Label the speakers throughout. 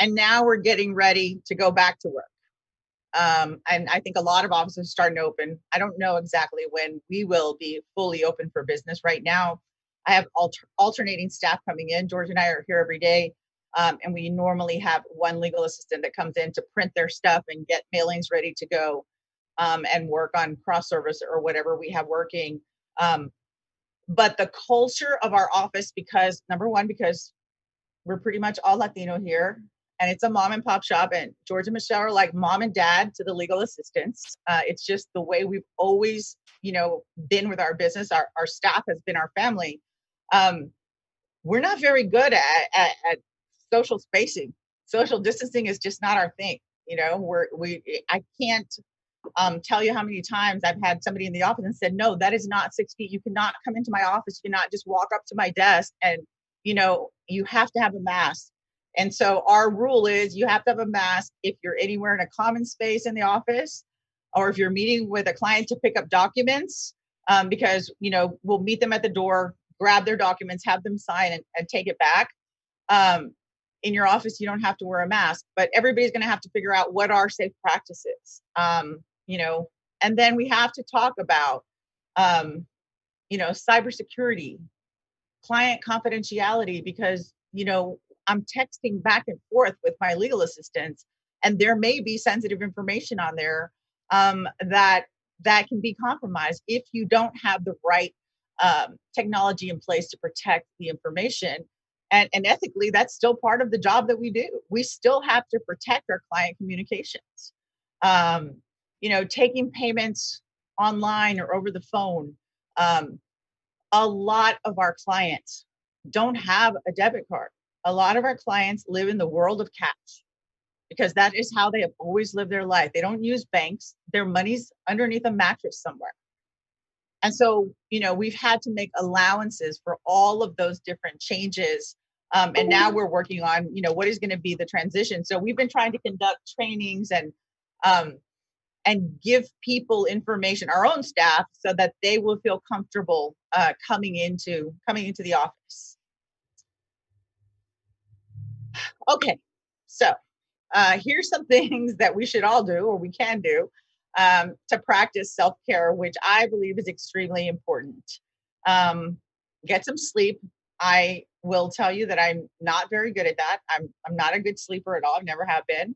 Speaker 1: And now we're getting ready to go back to work. And I think a lot of offices are starting to open. I don't know exactly when we will be fully open for business. Right now, I have alternating staff coming in. George and I are here every day. And we normally have one legal assistant that comes in to print their stuff and get mailings ready to go, and work on cross service or whatever we have working. But the culture of our office, because number one, because we're pretty much all Latino here, and it's a mom and pop shop, and George and Michelle are like mom and dad to the legal assistants. It's just the way we've always, been with our business. Our staff has been our family. We're not very good at social spacing. Social distancing is just not our thing. I can't tell you how many times I've had somebody in the office and said, no, that is not 6 feet. You cannot come into my office. You cannot just walk up to my desk, and, you have to have a mask. And so our rule is you have to have a mask if you're anywhere in a common space in the office, or if you're meeting with a client to pick up documents, because, we'll meet them at the door, grab their documents, have them sign and take it back. In your office, you don't have to wear a mask, but everybody's going to have to figure out what are safe practices. And then we have to talk about, cybersecurity, client confidentiality, because, I'm texting back and forth with my legal assistants, and there may be sensitive information on there that can be compromised if you don't have the right technology in place to protect the information. And ethically, that's still part of the job that we do. We still have to protect our client communications. Taking payments online or over the phone. A lot of our clients don't have a debit card. A lot of our clients live in the world of cash because that is how they have always lived their life. They don't use banks. Their money's underneath a mattress somewhere. And so, we've had to make allowances for all of those different changes. And now we're working on, what is going to be the transition. So we've been trying to conduct trainings and give people information, our own staff, so that they will feel comfortable coming into the office. Okay, so here's some things that we should all do, or we can do, to practice self-care, which I believe is extremely important. Get some sleep. I will tell you that I'm not very good at that. I'm not a good sleeper at all. I've never have been.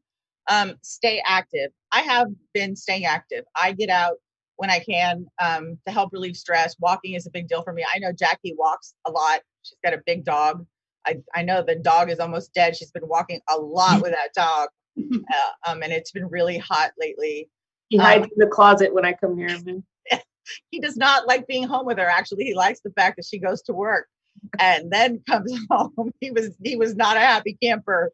Speaker 1: Stay active. I have been staying active. I get out when I can to help relieve stress. Walking is a big deal for me. I know Jackie walks a lot. She's got a big dog. I know the dog is almost dead. She's been walking a lot with that dog. And it's been really hot lately.
Speaker 2: He hides in the closet when I come here.
Speaker 1: He does not like being home with her. Actually, he likes the fact that she goes to work and then comes home. He was not a happy camper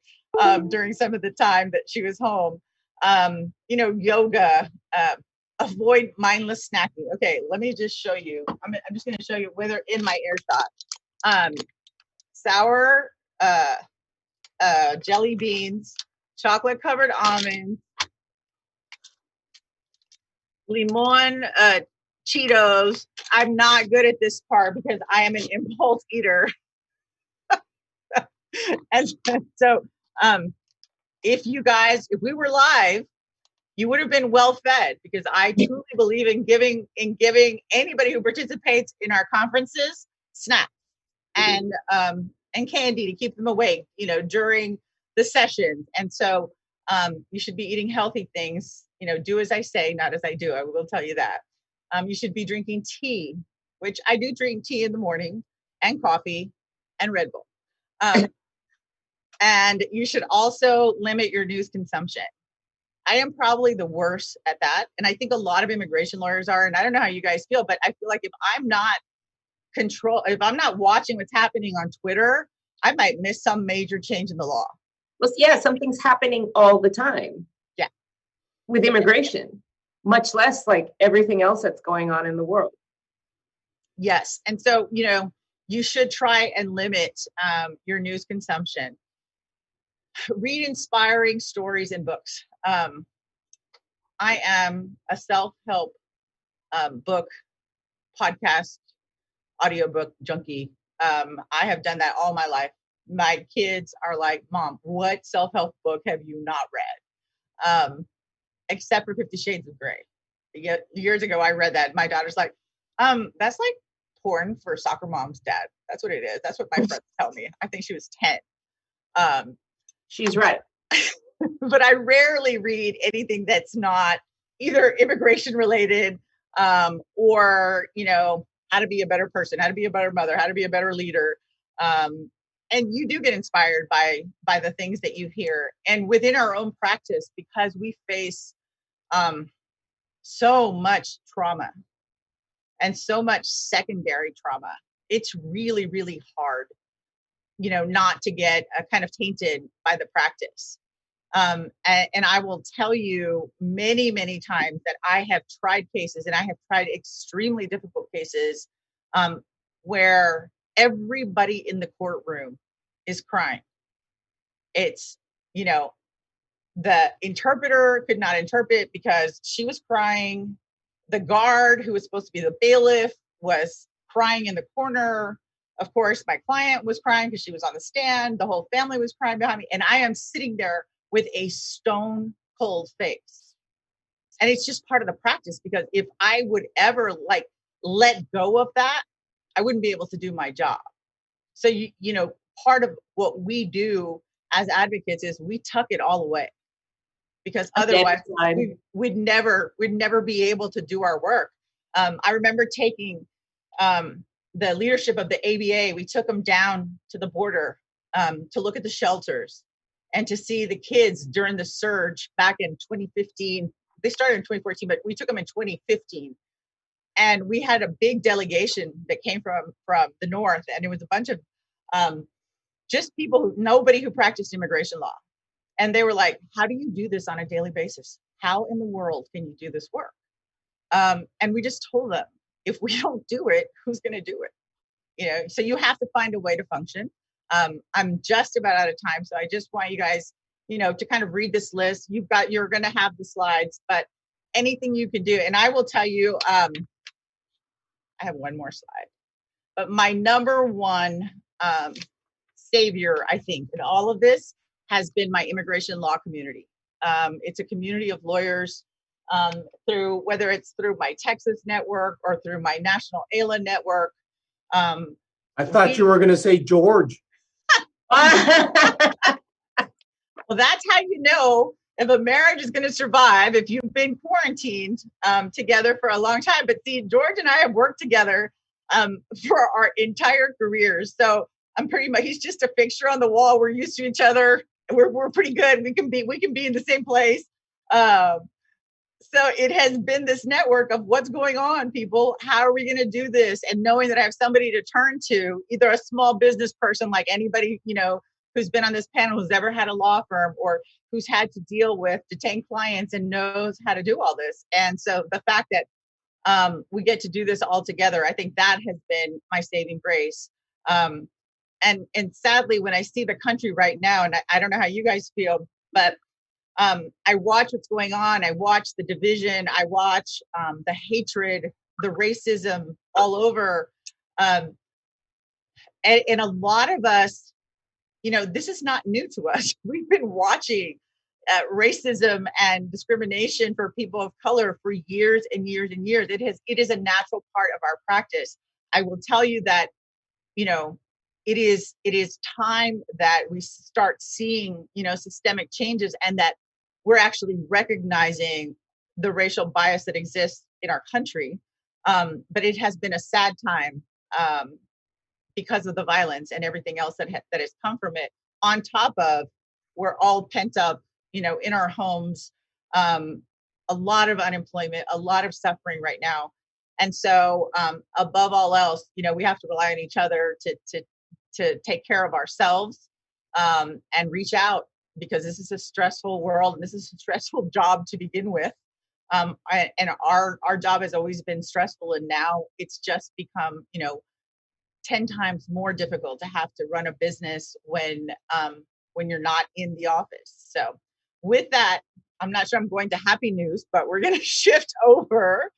Speaker 1: during some of the time that she was home. Yoga, avoid mindless snacking. Okay, let me just show you. I'm just going to show you whether in my air shot. Sour jelly beans, chocolate covered almonds, limon Cheetos. I'm not good at this part because I am an impulse eater. And so if we were live, you would have been well fed, because I truly believe in giving anybody who participates in our conferences snacks and candy to keep them awake, during the session. And so you should be eating healthy things, do as I say, not as I do. I will tell you that. You should be drinking tea, which I do drink tea in the morning, and coffee and Red Bull. And you should also limit your news consumption. I am probably the worst at that. And I think a lot of immigration lawyers are, and I don't know how you guys feel, but I feel like if I'm not watching what's happening on Twitter, I might miss some major change in the law.
Speaker 2: Well, yeah, something's happening all the time.
Speaker 1: Yeah.
Speaker 2: With immigration, much less like everything else that's going on in the world.
Speaker 1: Yes. And so, you should try and limit your news consumption. Read inspiring stories and books. I am a self-help book, podcast, audiobook junkie. I have done that all my life. my kids are like, Mom, what self-help book have you not read? Except for 50 Shades of Grey. Years ago, I read that. My daughter's like, that's like porn for soccer moms, Dad. That's what it is. That's what my friends tell me. I think she was 10.
Speaker 2: She's right.
Speaker 1: But I rarely read anything that's not either immigration related, or, how to be a better person, how to be a better mother, how to be a better leader. And you do get inspired by the things that you hear. And within our own practice, because we face so much trauma and so much secondary trauma, it's really, really hard, not to get kind of tainted by the practice. And I will tell you many, many times that I have tried cases, and I have tried extremely difficult cases, where everybody in the courtroom is crying. It's, the interpreter could not interpret because she was crying. The guard, who was supposed to be the bailiff, was crying in the corner. Of course, my client was crying because she was on the stand. The whole family was crying behind me. And I am sitting there with a stone cold face. And it's just part of the practice, because if I would ever let go of that, I wouldn't be able to do my job. So, part of what we do as advocates is we tuck it all away, because otherwise we'd never be able to do our work. I remember taking the leadership of the ABA. We took them down to the border to look at the shelters and to see the kids during the surge back in 2015. They started in 2014, but we took them in 2015. And we had a big delegation that came from the north, and it was a bunch of just people nobody who practiced immigration law. And they were like, how do you do this on a daily basis? How in the world can you do this work? And we just told them, if we don't do it, who's going to do it? So you have to find a way to function. I'm just about out of time, so I just want you guys, to kind of read this list. You're going to have the slides, but anything you can do. And I will tell you, I have one more slide, but my number one savior, I think, in all of this has been my immigration law community. It's a community of lawyers, whether it's through my Texas network or through my national ALA network.
Speaker 3: I thought you were going to say George.
Speaker 1: Well, that's how you know if a marriage is going to survive, if you've been quarantined together for a long time. But see, George and I have worked together for our entire careers. So I'm pretty much, he's just a fixture on the wall. We're used to each other. We're pretty good. We can be in the same place. So it has been this network of what's going on, people. How are we going to do this? And knowing that I have somebody to turn to, either a small business person like anybody, who's been on this panel, who's ever had a law firm, or who's had to deal with detained clients and knows how to do all this. And so the fact that we get to do this all together, I think that has been my saving grace. And sadly, when I see the country right now, and I don't know how you guys feel, but I watch what's going on. I watch the division. I watch the hatred, the racism all over. And a lot of us, this is not new to us. We've been watching racism and discrimination for people of color for years and years and years. It is a natural part of our practice. I will tell you that, it is time that we start seeing, systemic changes, and that we're actually recognizing the racial bias that exists in our country. But it has been a sad time because of the violence and everything else that has come from it. On top of, we're all pent up, in our homes, a lot of unemployment, a lot of suffering right now. And so above all else, we have to rely on each other to take care of ourselves and reach out, because this is a stressful world and this is a stressful job to begin with. And our job has always been stressful, and now it's just become, 10 times more difficult to have to run a business when you're not in the office. So with that, I'm not sure I'm going to happy news, but we're going to shift over